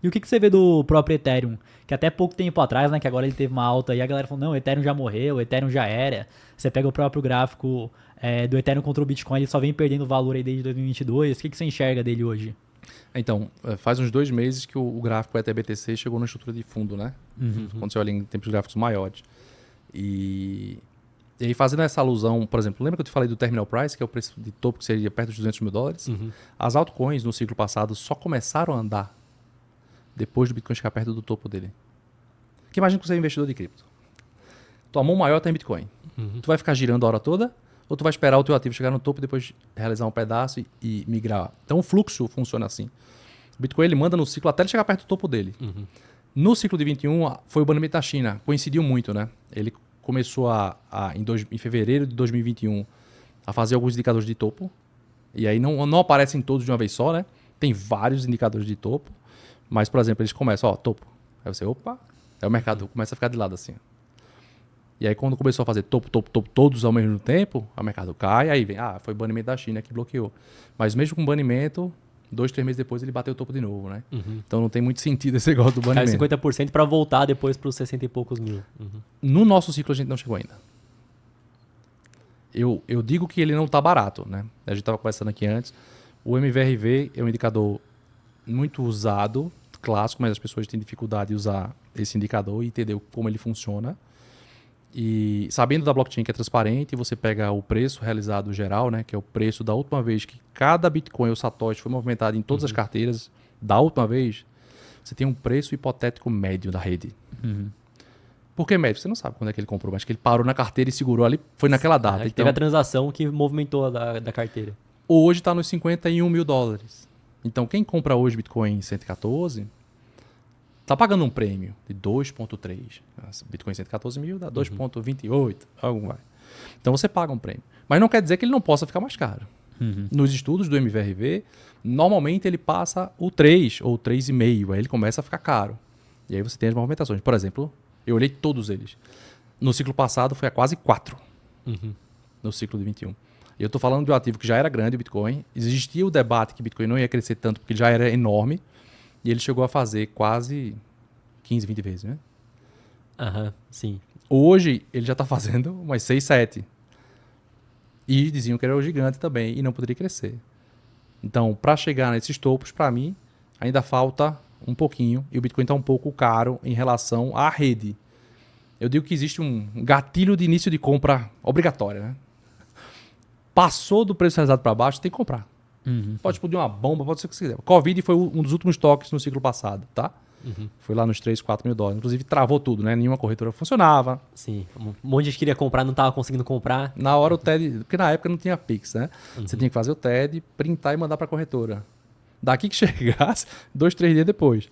E o que você vê do próprio Ethereum? Que até pouco tempo atrás, né, que agora ele teve uma alta e a galera falou, não, o Ethereum já morreu, o Ethereum já era. Você pega o próprio gráfico do Ethereum contra o Bitcoin, ele só vem perdendo valor aí desde 2022. O que você enxerga dele hoje? Então, faz uns 2 meses que o gráfico ETH-BTC chegou na estrutura de fundo, né? Quando você olha em tempos gráficos maiores. E aí, fazendo essa alusão, por exemplo, lembra que eu te falei do terminal price, que é o preço de topo que seria perto dos $200 mil? As altcoins no ciclo passado só começaram a andar depois do Bitcoin chegar perto do topo dele. Porque imagina que você é investidor de cripto. Tua mão maior está em Bitcoin. Tu vai ficar girando a hora toda ou tu vai esperar o teu ativo chegar no topo e depois realizar um pedaço e migrar? Então o fluxo funciona assim. O Bitcoin ele manda no ciclo até ele chegar perto do topo dele. No ciclo de 21 foi o banimento da China. Coincidiu muito, né? Ele começou em fevereiro de 2021 a fazer alguns indicadores de topo. E aí não aparecem todos de uma vez só, né? Tem vários indicadores de topo. Mas, por exemplo, eles começam, topo. Aí você, opa. Aí o mercado começa a ficar de lado assim. E aí quando começou a fazer topo, todos ao mesmo tempo, o mercado cai, aí vem, foi banimento da China que bloqueou. Mas mesmo com banimento, 2, 3 meses depois ele bateu o topo de novo, né? Então não tem muito sentido esse negócio do Caiu banimento. 50% para voltar depois para os 60 e poucos mil. No nosso ciclo a gente não chegou ainda. Eu digo que ele não está barato, né? A gente estava conversando aqui antes. O MVRV é um indicador muito usado, clássico, mas as pessoas têm dificuldade de usar esse indicador e entender como ele funciona. E sabendo da blockchain que é transparente, você pega o preço realizado geral, né, que é o preço da última vez que cada Bitcoin ou Satoshi foi movimentado em todas as carteiras da última vez, você tem um preço hipotético médio da rede. Por que médio? Você não sabe quando é que ele comprou, mas que ele parou na carteira e segurou ali, foi naquela data. Teve Então, a transação que movimentou da carteira. hoje está nos $51 mil. Então, quem compra hoje Bitcoin em 114 está pagando um prêmio de 2,3. Bitcoin 114 mil dá 2,28, algo mais. Então, você paga um prêmio. Mas não quer dizer que ele não possa ficar mais caro. Nos estudos do MVRV, normalmente ele passa o 3 ou 3,5, aí ele começa a ficar caro. E aí você tem as movimentações. Por exemplo, eu olhei todos eles. No ciclo passado foi a quase 4. No ciclo de 21. E eu estou falando de um ativo que já era grande, o Bitcoin. Existia o debate que o Bitcoin não ia crescer tanto porque ele já era enorme. E ele chegou a fazer quase 15, 20 vezes, né? Sim. Hoje ele já está fazendo umas 6, 7. E diziam que era o gigante também e não poderia crescer. Então, para chegar nesses topos, para mim, ainda falta um pouquinho. E o Bitcoin está um pouco caro em relação à rede. Eu digo que existe um gatilho de início de compra obrigatória, né? Passou do preço realizado para baixo, tem que comprar. Pode explodir uma bomba, pode ser o que você quiser. Covid foi um dos últimos toques no ciclo passado, tá? Foi lá nos 3, 4 mil dólares. Inclusive, travou tudo, né? Nenhuma corretora funcionava. Sim. Um monte de gente queria comprar, não estava conseguindo comprar. Na hora o TED... Porque na época não tinha Pix, né? Você tinha que fazer o TED, printar e mandar para a corretora. Daqui que chegasse, 2, 3 dias depois.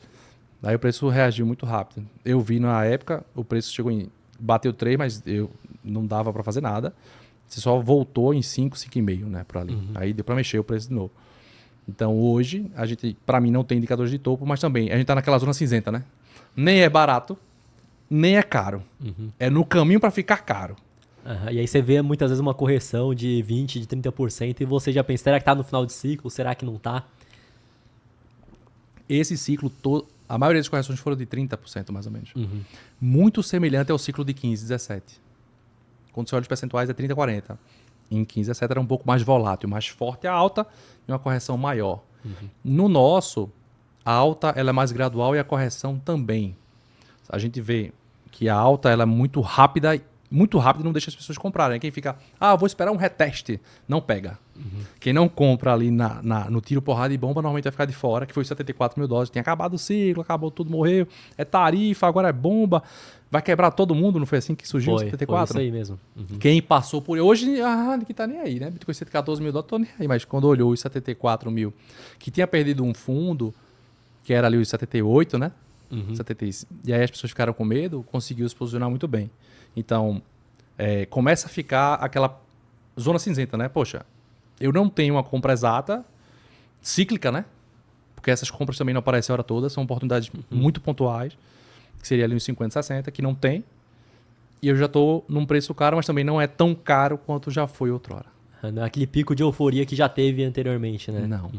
Aí o preço reagiu muito rápido. Eu vi na época, o preço chegou em... Bateu 3, mas não dava para fazer nada. Você só voltou em 5, 5,5, né? Por ali. Aí deu para mexer o preço de novo. Então hoje, a gente, para mim, não tem indicadores de topo, mas também a gente tá naquela zona cinzenta, né? Nem é barato, nem é caro. É no caminho para ficar caro. E aí você vê muitas vezes uma correção de 20%, de 30% e você já pensa, será que tá no final de ciclo? Será que não tá? Esse ciclo todo, a maioria das correções foram de 30% mais ou menos. Muito semelhante ao ciclo de 15, 17. Quando você olha os percentuais é 30, 40. Em 15, 17 era um pouco mais volátil, mais forte a alta e uma correção maior. No nosso, a alta ela é mais gradual e a correção também. A gente vê que a alta ela é muito rápida e não deixa as pessoas comprarem. Quem fica, vou esperar um reteste, não pega. Quem não compra ali no tiro, porrada e bomba, normalmente vai ficar de fora, que foi os $74 mil. Tinha acabado o ciclo, acabou tudo, morreu. É tarifa, agora é bomba. Vai quebrar todo mundo, não foi assim que surgiu o 74? Foi isso aí mesmo. Quem passou por... Hoje, que tá nem aí, né? Bitcoin 114 mil dólares, tô nem aí. Mas quando olhou os 74 mil, que tinha perdido um fundo, que era ali os 78, né? 75. E aí as pessoas ficaram com medo, conseguiu se posicionar muito bem. Então, começa a ficar aquela zona cinzenta, né? Poxa, eu não tenho uma compra exata, cíclica, né? Porque essas compras também não aparecem a hora toda, são oportunidades muito pontuais, que seria ali uns 50, 60, que não tem. E eu já estou num preço caro, mas também não é tão caro quanto já foi outrora. Aquele pico de euforia que já teve anteriormente, né? Não.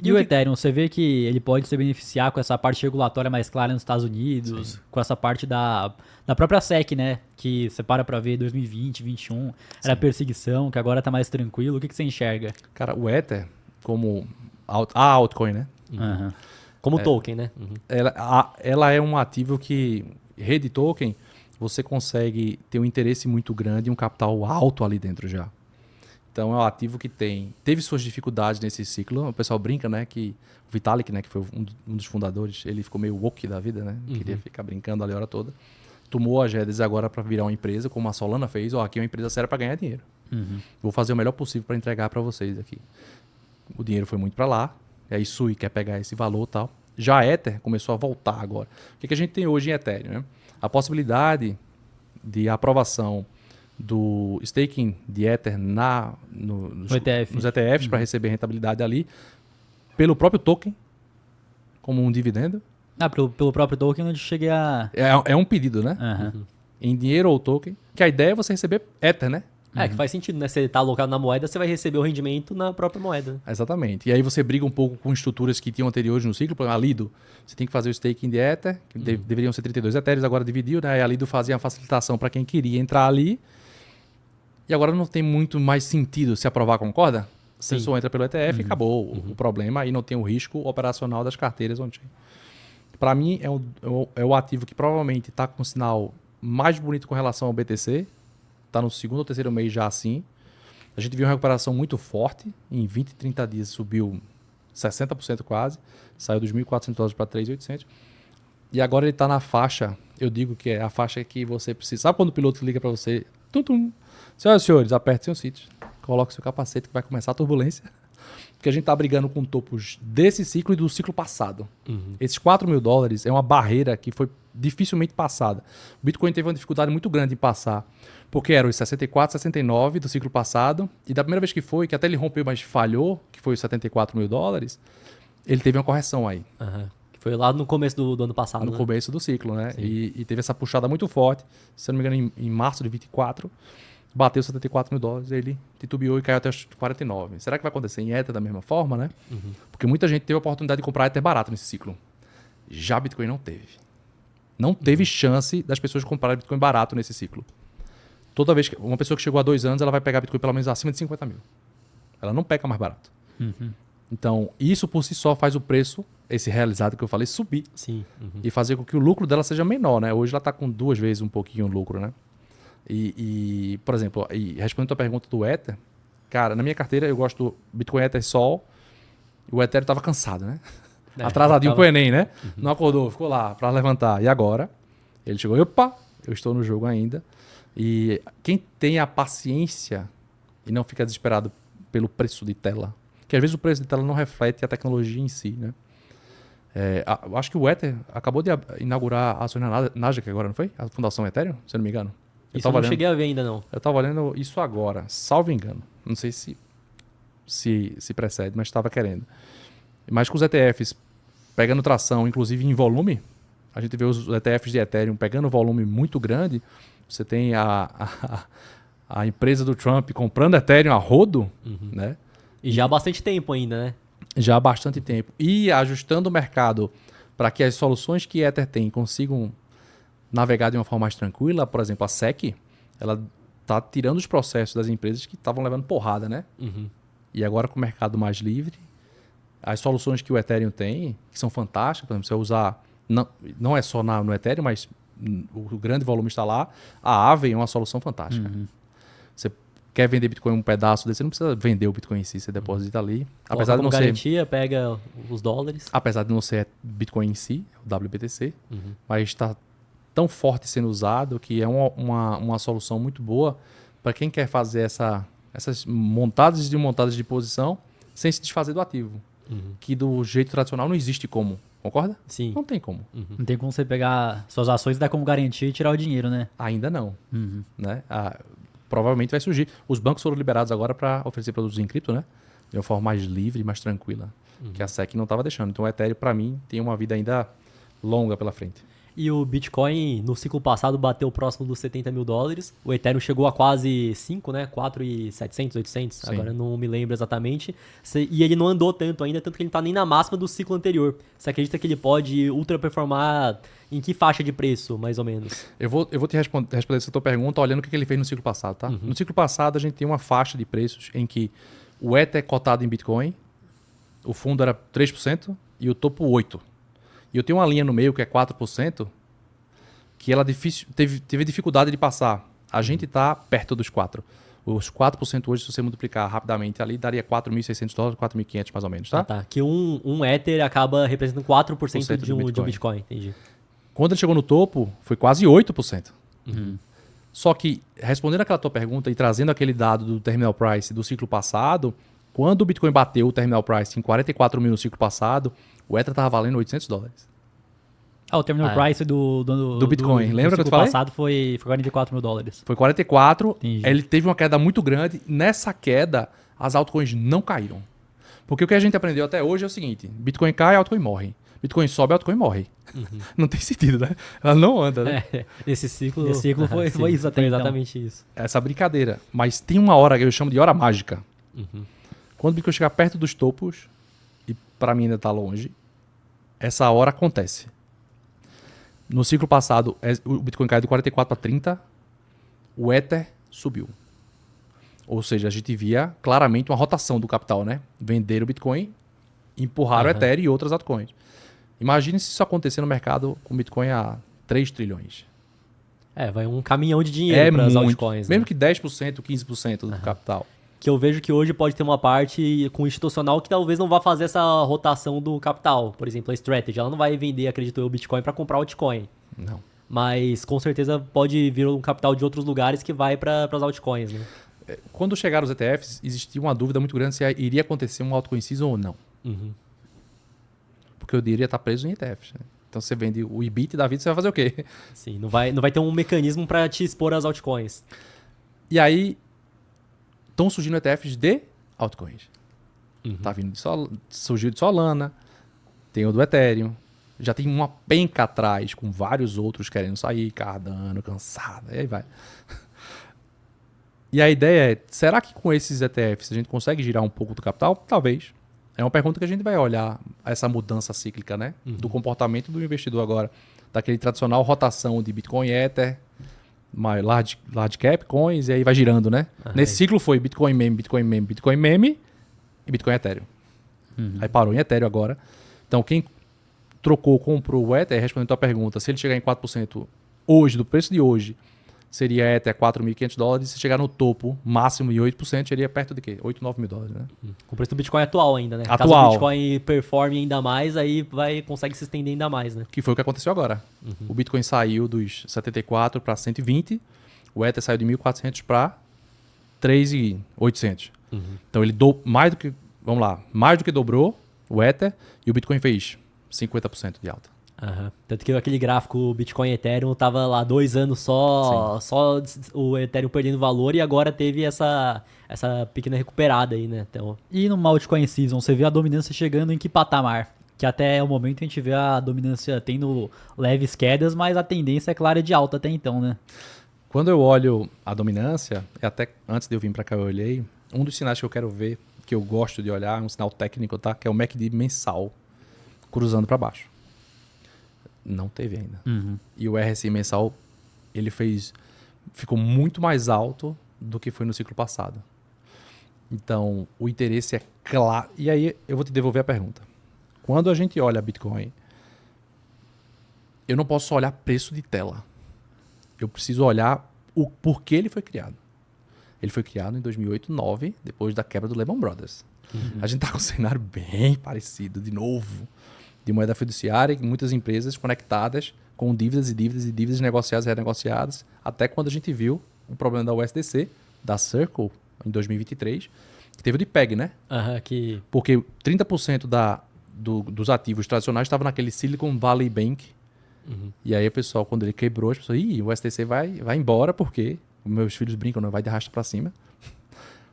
E o Ethereum, você vê que ele pode se beneficiar com essa parte regulatória mais clara nos Estados Unidos, sim, com essa parte da própria SEC, né? Que você para pra ver 2020, 2021, era sim, perseguição, que agora tá mais tranquilo. O que você enxerga? Cara, o Ether, como a altcoin, né? Uhum. Como token, né? Uhum. Ela é um ativo que, rede token, você consegue ter um interesse muito grande e um capital alto ali dentro já. Então é um ativo que teve suas dificuldades nesse ciclo. O pessoal brinca, né, que o Vitalik, né, que foi um dos fundadores, ele ficou meio woke da vida, né? Uhum. Queria ficar brincando ali a hora toda. Tomou a Gedes agora para virar uma empresa, como a Solana fez. Aqui é uma empresa séria para ganhar dinheiro. Uhum. Vou fazer o melhor possível para entregar para vocês aqui. O dinheiro foi muito para lá. E aí Sui quer pegar esse valor e tal. Já a Ether começou a voltar agora. O que a gente tem hoje em Ethereum, né? A possibilidade de aprovação do staking de Ether nos ETFs para receber rentabilidade ali pelo próprio token, como um dividendo. Pelo próprio token eu cheguei a... É um pedido, né? Uhum. Em dinheiro ou token. Que a ideia é você receber Ether, né? Que faz sentido, né? Você está alocado na moeda, você vai receber o rendimento na própria moeda. Exatamente. E aí você briga um pouco com estruturas que tinham anteriores no ciclo. Por exemplo, a Lido, você tem que fazer o staking de Ether, que deveriam ser 32 Ethereum, agora dividiu, né? E a Lido fazia a facilitação para quem queria entrar ali. E agora não tem muito mais sentido se aprovar, concorda? Você só entra pelo ETF e acabou o problema. Aí não tem o risco operacional das carteiras on-chain. Para mim, é o ativo que provavelmente está com o sinal mais bonito com relação ao BTC. Está no segundo ou terceiro mês já assim. A gente viu uma recuperação muito forte. Em 20, 30 dias subiu 60% quase. Saiu dos $1.400 para 3.800. E agora ele está na faixa, eu digo que é a faixa que você precisa. Sabe quando o piloto liga para você? Tum, tum. Senhoras e senhores, aperte seu cinto. Coloque seu capacete que vai começar a turbulência. Porque a gente está brigando com topos desse ciclo e do ciclo passado. Esses $4.000 é uma barreira que foi dificilmente passada. O Bitcoin teve uma dificuldade muito grande em passar. Porque era os 64, 69 do ciclo passado. E da primeira vez que foi, que até ele rompeu, mas falhou, que foi os $74.000, ele teve uma correção aí. Que foi lá no começo do ano passado. No começo do ciclo, né? E teve essa puxada muito forte. Se eu não me engano, em março de 24, bateu $74.000, ele titubeou e caiu até os 49. Será que vai acontecer em Ether da mesma forma, né? Porque muita gente teve a oportunidade de comprar Ether barato nesse ciclo. Já Bitcoin não teve. Não teve chance das pessoas comprarem Bitcoin barato nesse ciclo. Toda vez que uma pessoa que chegou há 2 anos, ela vai pegar Bitcoin pelo menos acima de 50 mil. Ela não pega mais barato. Então, isso por si só faz o preço, esse realizado que eu falei, subir. Sim. E fazer com que o lucro dela seja menor, né? Hoje ela está com 2 vezes um pouquinho o lucro, né? E, por exemplo, respondendo a tua pergunta do Ether, cara, na minha carteira eu gosto do Bitcoin Ether Sol. O Ethereum estava cansado, né? Atrasadinho pro Enem, né? Não acordou, ficou lá para levantar. E agora, ele chegou, opa, eu estou no jogo ainda. E quem tem a paciência e não fica desesperado pelo preço de tela, que às vezes o preço de tela não reflete a tecnologia em si, né? Eu acho que o Ether acabou de inaugurar a ação na Nasdaq agora, não foi? A Fundação Ethereum, se eu não me engano. Isso eu não cheguei a ver ainda, não. Eu estava olhando isso agora, salvo engano. Não sei se precede, mas estava querendo. Mas com os ETFs pegando tração, inclusive em volume, a gente vê os ETFs de Ethereum pegando volume muito grande. Você tem a empresa do Trump comprando Ethereum a rodo, né? E já há bastante tempo ainda, né? Já há bastante tempo. E ajustando o mercado para que as soluções que Ether tem consigam navegar de uma forma mais tranquila. Por exemplo, a SEC, ela está tirando os processos das empresas que estavam levando porrada, né? E agora com o mercado mais livre, as soluções que o Ethereum tem, que são fantásticas, por exemplo, você usar, não é só no Ethereum, mas o grande volume está lá, a Aave é uma solução fantástica. Você quer vender Bitcoin um pedaço desse, você não precisa vender o Bitcoin em si, você deposita ali. Apesar de não garantia, pega os dólares. Apesar de não ser Bitcoin em si, o WBTC, mas está tão forte sendo usado que é uma solução muito boa para quem quer fazer essas montadas de posição sem se desfazer do ativo. Que do jeito tradicional não existe como. Concorda? Sim. Não tem como. Não tem como você pegar suas ações e dar como garantia e tirar o dinheiro, né? Ainda não. Né? Provavelmente vai surgir. Os bancos foram liberados agora para oferecer produtos em cripto, né? De uma forma mais livre, mais tranquila. Que a SEC não estava deixando. Então o Ethereum, para mim, tem uma vida ainda longa pela frente. E o Bitcoin, no ciclo passado, bateu próximo dos 70 mil dólares. O Ethereum chegou a quase 5, né? 4.700, 800. Sim. Agora não me lembro exatamente. E ele não andou tanto ainda, tanto que ele não tá nem na máxima do ciclo anterior. Você acredita que ele pode ultraperformar em que faixa de preço, mais ou menos? Eu vou te responder essa tua pergunta olhando o que ele fez no ciclo passado, tá? No ciclo passado, a gente tem uma faixa de preços em que o Ether é cotado em Bitcoin, o fundo era 3% e o topo 8%. E eu tenho uma linha no meio que é 4%, que ela teve dificuldade de passar. A gente está perto dos 4%. Os 4% hoje, se você multiplicar rapidamente ali, daria 4.600 dólares, 4.500 mais ou menos, tá? Ah, tá. Que um Ether acaba representando 4% de um Bitcoin. Bitcoin, entendi. Quando ele chegou no topo, foi quase 8%. Só que, respondendo aquela tua pergunta e trazendo aquele dado do terminal price do ciclo passado, quando o Bitcoin bateu o terminal price em 44 mil no ciclo passado, o Ether estava valendo 800 dólares. O terminal price do Bitcoin. Lembra que eu te ciclo falei? passado foi 44 mil dólares. Foi 44, Entendi. ele teve uma queda muito grande. Nessa queda, as altcoins não caíram. Porque o que a gente aprendeu até hoje é o seguinte, Bitcoin cai, altcoin morre. Bitcoin sobe, altcoin morre. Não tem sentido, né? Ela não anda, né? Esse ciclo, Esse ciclo foi sim, isso até foi então. exatamente isso. Essa brincadeira. Mas tem uma hora que eu chamo de hora mágica. Quando o Bitcoin chegar perto dos topos, e para mim ainda está longe, essa hora acontece. No ciclo passado, o Bitcoin caiu de 44 para 30, o Ether subiu. Ou seja, a gente via claramente uma rotação do capital, né? Vender o Bitcoin, empurrar o Ether e outras altcoins. Imagine se isso acontecer no mercado com o Bitcoin a 3 trilhões. Vai um caminhão de dinheiro para as altcoins. Mesmo né? que 10%, 15% do capital. Que eu vejo que hoje pode ter uma parte com institucional que talvez não vá fazer essa rotação do capital. Por exemplo, a Strategy, ela não vai vender, acredito eu, o Bitcoin para comprar altcoin. Não. Mas com certeza pode vir um capital de outros lugares que vai para as altcoins, né? Quando chegaram os ETFs, existia uma dúvida muito grande se iria acontecer um altcoin season ou não. Porque o dinheiro ia estar preso em ETFs. Né? Então você vende o IBIT da vida, você vai fazer o quê? Sim, não vai ter um mecanismo para te expor às altcoins. E aí, estão surgindo ETFs de altcoins. Tá vindo surgiu de Solana, tem o do Ethereum, já tem uma penca atrás com vários outros querendo sair, Cardano, cansado, e aí vai. E a ideia é, será que com esses ETFs a gente consegue girar um pouco do capital? Talvez. É uma pergunta que a gente vai olhar essa mudança cíclica, né? Do comportamento do investidor agora, daquele tradicional rotação de Bitcoin, Ether, large cap, coins, e aí vai girando, né? Nesse ciclo foi Bitcoin meme, Bitcoin meme, Bitcoin meme e Bitcoin Ethereum. Aí parou em Ethereum agora. Então quem comprou o Ether, respondendo a tua pergunta, se ele chegar em 4% hoje, do preço de hoje, seria Ether 4.500 dólares. Se chegar no topo máximo de 8%, seria perto de quê? 8, 9 mil dólares, né? Com o preço do Bitcoin atual ainda, né? Atual. Caso o Bitcoin performe ainda mais, aí consegue se estender ainda mais, né? Que foi o que aconteceu agora. O Bitcoin saiu dos 74 para 120, o Ether saiu de 1.400 para 3.800. Então ele mais do que dobrou o Ether e o Bitcoin fez 50% de alta. Tanto que aquele gráfico Bitcoin e Ethereum tava lá 2 anos só o Ethereum perdendo valor e agora teve essa pequena recuperada aí, né? Então, E no altcoin season, você vê a dominância chegando em que patamar? Que até o momento a gente vê a dominância tendo leves quedas, mas a tendência é clara de alta até então, né? Quando eu olho a dominância, e até antes de eu vir para cá eu olhei, um dos sinais que eu quero ver, que eu gosto de olhar, um sinal técnico, tá? Que é o MACD mensal cruzando para baixo. Não teve ainda. E o RSI mensal, ele ficou muito mais alto do que foi no ciclo passado. Então, o interesse é claro. E aí, eu vou te devolver a pergunta. Quando a gente olha Bitcoin, eu não posso só olhar preço de tela. Eu preciso olhar o porquê ele foi criado. Ele foi criado em 2008, 2009, depois da quebra do Lehman Brothers. A gente está com um cenário bem parecido, de novo, de moeda fiduciária e muitas empresas conectadas com dívidas e dívidas e dívidas negociadas e renegociadas, até quando a gente viu o problema da USDC, da Circle, em 2023, que teve o de PEG, né? Porque 30% dos ativos tradicionais estavam naquele Silicon Valley Bank. E aí o pessoal, quando ele quebrou, as pessoas, o USDC vai embora porque meus filhos brincam, não vai de arrasta para cima.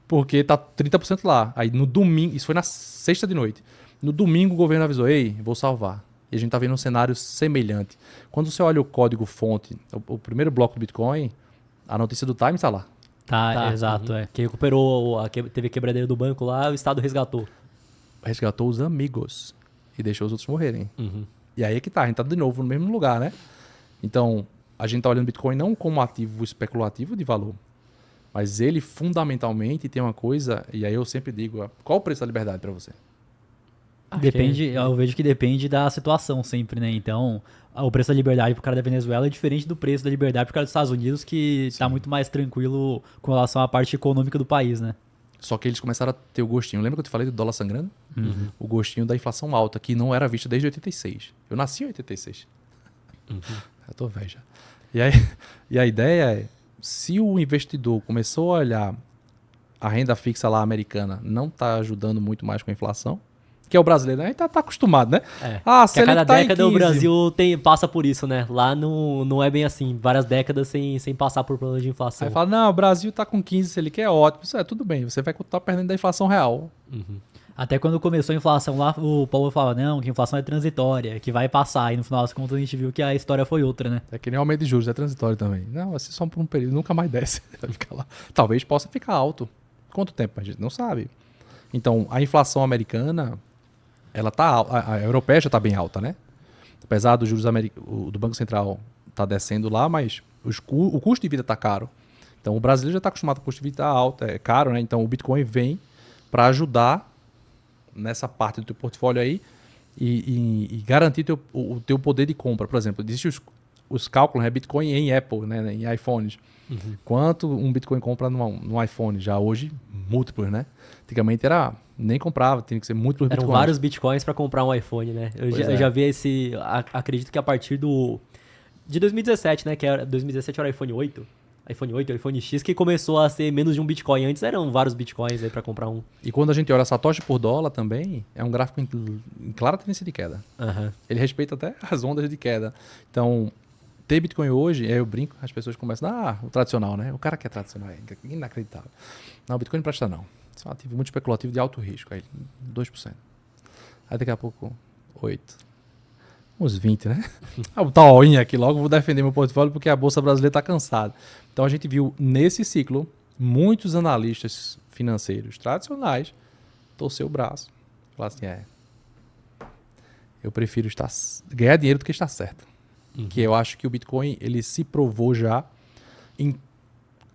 Porque tá 30% lá. Aí no domingo, isso foi na sexta de noite. No domingo o governo avisou, vou salvar. E a gente está vendo um cenário semelhante. Quando você olha o código-fonte, o primeiro bloco do Bitcoin, a notícia do Time está lá. Tá, exato. É. Que recuperou, teve a quebradeira do banco lá, o Estado resgatou. Resgatou os amigos e deixou os outros morrerem. E aí é que tá, a gente tá de novo no mesmo lugar, né? Então, a gente tá olhando o Bitcoin não como ativo especulativo de valor, mas ele fundamentalmente tem uma coisa, e aí eu sempre digo, qual o preço da liberdade para você? Depende, eu vejo que depende da situação sempre, né? Então, o preço da liberdade pro cara da Venezuela é diferente do preço da liberdade pro cara dos Estados Unidos, que tá muito mais tranquilo com relação à parte econômica do país, né? Só que eles começaram a ter o gostinho. Lembra que eu te falei do dólar sangrando? O gostinho da inflação alta, que não era vista desde 86. Eu nasci em 86. Eu tô velho já. E a ideia é, se o investidor começou a olhar a renda fixa lá americana não tá ajudando muito mais com a inflação, que é o brasileiro, né? A gente tá acostumado, né? A cada década o Brasil passa por isso, né? Lá não é bem assim. Várias décadas sem passar por problema de inflação. Aí fala, não, o Brasil tá com 15, se ele quer, ótimo. Isso é tudo bem, você vai continuar perdendo da inflação real. Até quando começou a inflação lá, o Paulo falava, não, que a inflação é transitória, que vai passar. E no final das contas a gente viu que a história foi outra, né? É que nem o aumento de juros, é transitório também. Não, vai ser só por um período, nunca mais desce. Vai ficar lá. Talvez possa ficar alto. Quanto tempo? A gente não sabe. Então, a inflação americana... ela tá a europeia já está bem alta, né? Apesar dos juros do Banco Central tá descendo lá, mas o custo de vida está caro. Então o brasileiro já está acostumado com o custo de vida alto, é caro, né? Então o Bitcoin vem para ajudar nessa parte do teu portfólio aí e garantir o teu poder de compra. Por exemplo, existem os cálculos, né? Bitcoin em Apple, né? Em iPhones. Quanto um Bitcoin compra no iPhone? Já hoje, múltiplos, né? Antigamente nem comprava, tinha que ser múltiplos Eram Bitcoins. vários Bitcoins para comprar um iPhone, né? Eu já vi esse... Acredito que a partir de 2017, né? 2017 era o iPhone 8. iPhone 8, iPhone X, que começou a ser menos de um Bitcoin. Antes eram vários Bitcoins aí para comprar um. E quando a gente olha Satoshi por dólar também, é um gráfico em clara tendência de queda. Ele respeita até as ondas de queda. Então... ter Bitcoin hoje, eu brinco, as pessoas começam, o tradicional, né? O cara que é tradicional, é inacreditável. Não, o Bitcoin não presta não. Isso é um ativo muito especulativo de alto risco, aí 2%. Aí daqui a pouco, 8%. Uns 20%, né? Vou botar all-in aqui logo, vou defender meu portfólio porque a Bolsa Brasileira está cansada. Então a gente viu nesse ciclo, muitos analistas financeiros tradicionais torcer o braço. Falar assim, eu prefiro ganhar dinheiro do que estar certo. Que eu acho que o Bitcoin, ele se provou já em...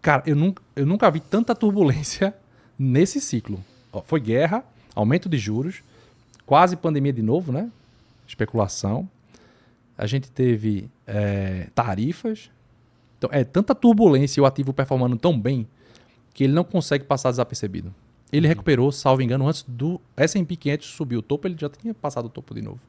Cara, eu nunca vi tanta turbulência nesse ciclo. Foi guerra, aumento de juros, quase pandemia de novo, né? Especulação. A gente teve tarifas. Então, tanta turbulência e o ativo performando tão bem que ele não consegue passar desapercebido. Ele recuperou, salvo engano, antes do S&P 500 subir o topo, ele já tinha passado o topo de novo.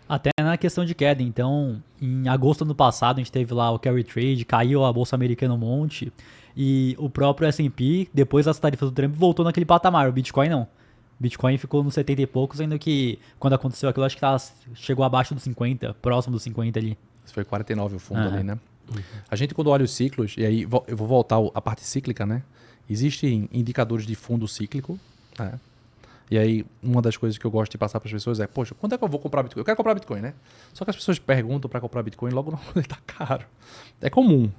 Até na questão de queda, então, em agosto do ano passado, a gente teve lá o carry trade, caiu a bolsa americana um monte, e o próprio S&P, depois das tarifas do Trump, voltou naquele patamar, o Bitcoin não. O Bitcoin ficou nos 70 e poucos, sendo que quando aconteceu aquilo, acho que chegou abaixo dos 50, próximo dos 50 ali. Isso foi 49 o fundo ali, né? A gente quando olha os ciclos, e aí eu vou voltar à parte cíclica, né? Existem indicadores de fundo cíclico, né? E aí, uma das coisas que eu gosto de passar para as pessoas é, poxa, quando é que eu vou comprar Bitcoin? Eu quero comprar Bitcoin, né? Só que as pessoas perguntam para comprar Bitcoin logo quando ele está caro. É comum.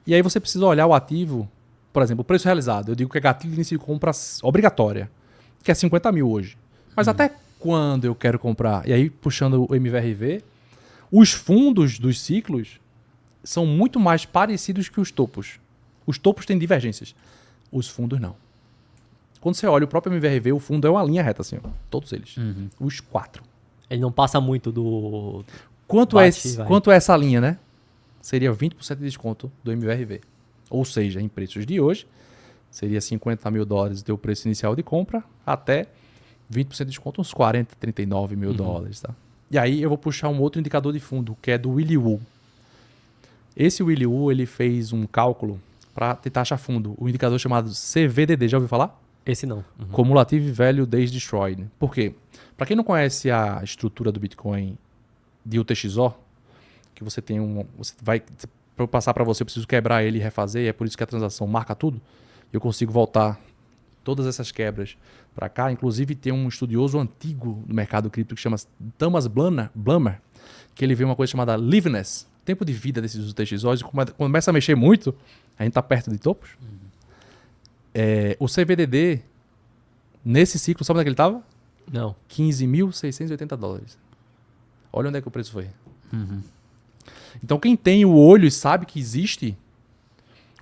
E aí você precisa olhar o ativo, por exemplo, o preço realizado. Eu digo que é gatilho de início de compra obrigatória, que é 50 mil hoje. Mas até quando eu quero comprar? E aí, puxando o MVRV, os fundos dos ciclos são muito mais parecidos que os topos. Os topos têm divergências. Os fundos não. Quando você olha o próprio MVRV, o fundo é uma linha reta, assim, ó, todos eles. Os 4. Ele não passa muito do... Quanto é essa linha, né? Seria 20% de desconto do MVRV. Ou seja, em preços de hoje, seria 50 mil dólares o teu preço inicial de compra, até 20% de desconto, uns 40, 39 mil dólares. Tá? E aí eu vou puxar um outro indicador de fundo, que é do Willy Woo. Esse Willy Woo, ele fez um cálculo para tentar achar fundo. Um indicador chamado CVDD, já ouviu falar? Esse não. Cumulative Value Days Destroyed. Por quê? Para quem não conhece a estrutura do Bitcoin de UTXO, que você tem para eu passar para você, eu preciso quebrar ele e refazer, e é por isso que a transação marca tudo. Eu consigo voltar todas essas quebras para cá. Inclusive, tem um estudioso antigo do mercado cripto que chama Thomas Blammer, que ele vê uma coisa chamada liveness, tempo de vida desses UTXOs, e começa a mexer muito, a gente está perto de topos. O CVDD, nesse ciclo, sabe onde é que ele estava? Não. $15.680. Olha onde é que o preço foi. Então, quem tem o olho e sabe que existe,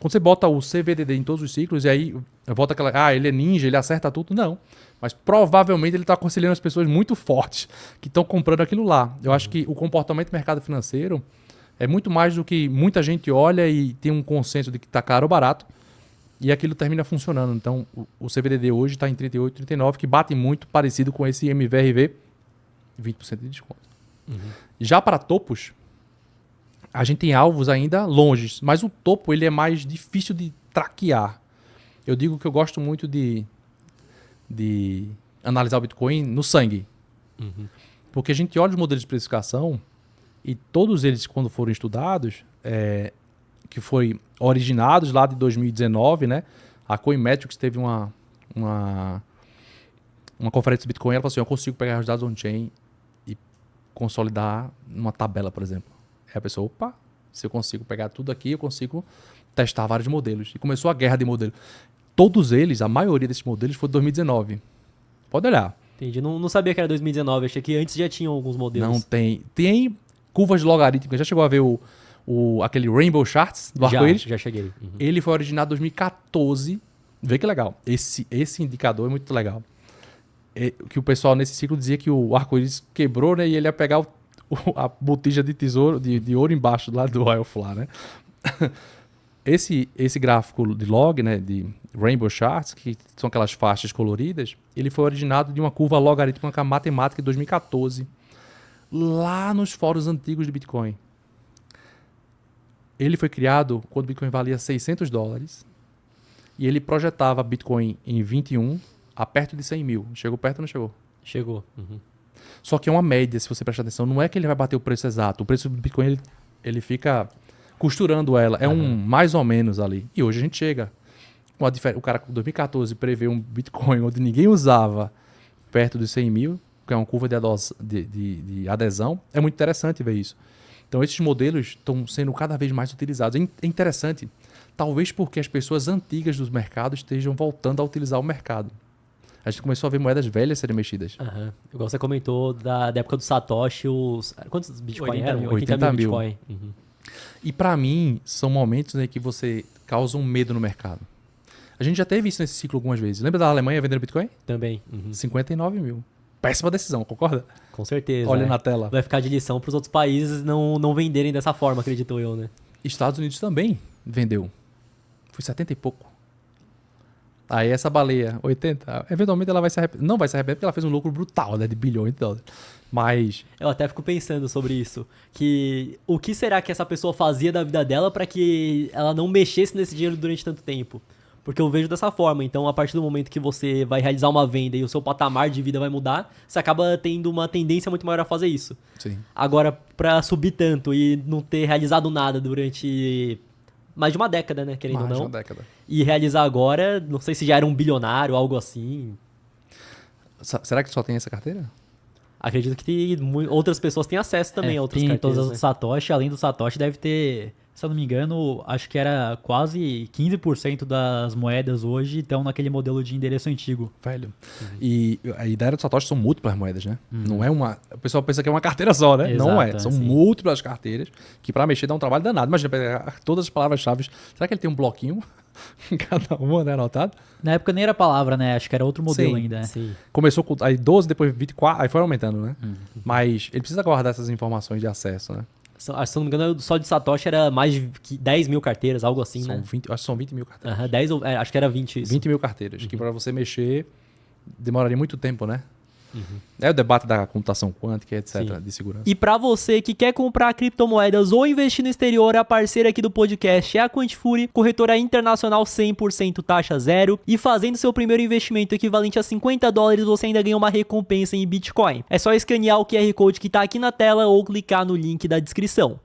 quando você bota o CVDD em todos os ciclos, e aí volta aquela, ele é ninja, ele acerta tudo. Não. Mas provavelmente ele está aconselhando as pessoas muito fortes que estão comprando aquilo lá. Eu acho que o comportamento do mercado financeiro é muito mais do que muita gente olha e tem um consenso de que está caro ou barato, e aquilo termina funcionando. Então, o CVDD hoje está em 38, 39, que bate muito parecido com esse MVRV, 20% de desconto. Já para topos, a gente tem alvos ainda longe, mas o topo ele é mais difícil de traquear. Eu digo que eu gosto muito de analisar o Bitcoin no sangue. Porque a gente olha os modelos de precificação e todos eles, quando foram estudados, que foi originados lá de 2019, né? A Coinmetrics teve uma conferência de Bitcoin, ela falou assim, eu consigo pegar os dados on-chain e consolidar numa tabela, por exemplo. Aí a pessoa, opa, se eu consigo pegar tudo aqui, eu consigo testar vários modelos. E começou a guerra de modelos. Todos eles, a maioria desses modelos foi de 2019. Pode olhar. Entendi. Não sabia que era 2019, achei que antes já tinham alguns modelos. Não tem. Tem curvas logarítmicas. Já chegou a ver aquele Rainbow Charts do arco-íris? Já cheguei. Ele foi originado em 2014. Vê que legal. Esse indicador é muito legal. Que o pessoal nesse ciclo dizia que o arco-íris quebrou, né? E ele ia pegar a botija de tesouro, de ouro embaixo lá do Oil lá, né? Esse gráfico de log, né, de Rainbow Charts, que são aquelas faixas coloridas, ele foi originado de uma curva logarítmica matemática de 2014, lá nos fóruns antigos de Bitcoin. Ele foi criado quando o Bitcoin valia $600 e ele projetava Bitcoin em 21 a perto de 100 mil. Chegou perto ou não chegou? Chegou. Só que é uma média, se você prestar atenção. Não é que ele vai bater o preço exato. O preço do Bitcoin, ele fica costurando ela. É um mais ou menos ali. E hoje a gente chega. O cara, com 2014, prevê um Bitcoin onde ninguém usava perto dos 100 mil, que é uma curva de adesão. É muito interessante ver isso. Então, esses modelos estão sendo cada vez mais utilizados. É interessante, talvez porque as pessoas antigas dos mercados estejam voltando a utilizar o mercado. A gente começou a ver moedas velhas serem mexidas. Igual você comentou da época do Satoshi, quantos Bitcoin eram? 80 mil. Bitcoin. E para mim, são momentos em que você causa um medo no mercado. A gente já teve isso nesse ciclo algumas vezes. Lembra da Alemanha vendendo Bitcoin? Também. 59 mil. Péssima decisão, concorda? Com certeza. Olha na tela. Vai ficar de lição para os outros países não venderem dessa forma, acredito eu, né? Estados Unidos também vendeu. Foi 70 e pouco. Aí essa baleia, 80, eventualmente ela vai se arrepender. Não vai se arrepender porque ela fez um lucro brutal, né? De bilhões de dólares. Mas... eu até fico pensando sobre isso. Que o que será que essa pessoa fazia da vida dela para que ela não mexesse nesse dinheiro durante tanto tempo? Porque eu vejo dessa forma. Então, a partir do momento que você vai realizar uma venda e o seu patamar de vida vai mudar, você acaba tendo uma tendência muito maior a fazer isso. Sim. Agora, para subir tanto e não ter realizado nada durante... mais de uma década, né? Querendo ou não. Mais de uma década. E realizar agora, não sei se já era um bilionário, algo assim. Será que só tem essa carteira? Acredito que outras pessoas têm acesso também a outras tem carteiras. todas as do Satoshi, além do Satoshi deve ter, se eu não me engano, acho que era quase 15% das moedas hoje estão naquele modelo de endereço antigo. Velho. E a ideia do Satoshi são múltiplas moedas, né? Não é uma... O pessoal pensa que é uma carteira só, né? Exato, não é. São sim. múltiplas carteiras que para mexer dá um trabalho danado. Imagina pegar todas as palavras-chave. Será que ele tem um bloquinho em cada uma, né? Anotado? Na época nem era palavra, né? Acho que era outro modelo Sim, ainda. Né? Sim. Começou com aí 12, depois 24, aí foi aumentando, né? Mas ele precisa guardar essas informações de acesso, né? Se eu não me engano, só de Satoshi era mais de 10 mil carteiras, algo assim, São né? 20, acho que são 20 mil carteiras. 10 acho que era 20 isso. 20 mil carteiras, que para você mexer demoraria muito tempo, né? É o debate da computação quântica, etc, Sim. de segurança. E para você que quer comprar criptomoedas ou investir no exterior, a parceira aqui do podcast é a Quantifury, corretora internacional 100% taxa zero. E fazendo seu primeiro investimento equivalente a $50, você ainda ganha uma recompensa em Bitcoin. É só escanear o QR Code que tá aqui na tela ou clicar no link da descrição.